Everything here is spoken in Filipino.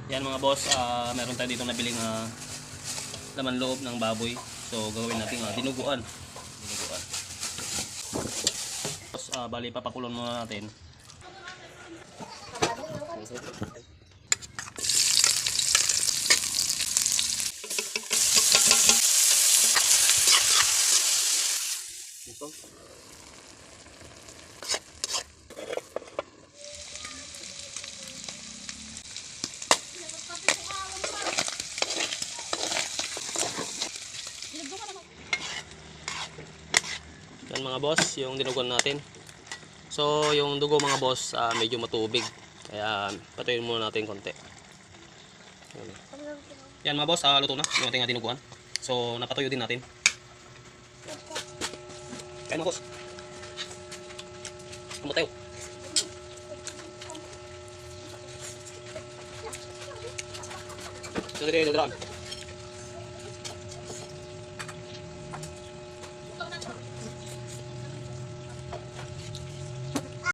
Yan mga boss, meron tayo dito nabiling laman loob ng baboy. So gagawin natin dinuguan. Dinuguan. Tapos bali papakulon muna natin. Ito. Yan mga boss, yung dinuguan natin. So yung dugo mga boss medyo matubig. Kaya patuyin muna natin konti. Yan mga boss, luto na yung ating dinuguan. So napatuyo din natin. Kaya mga boss. Kumatayo. So dito yung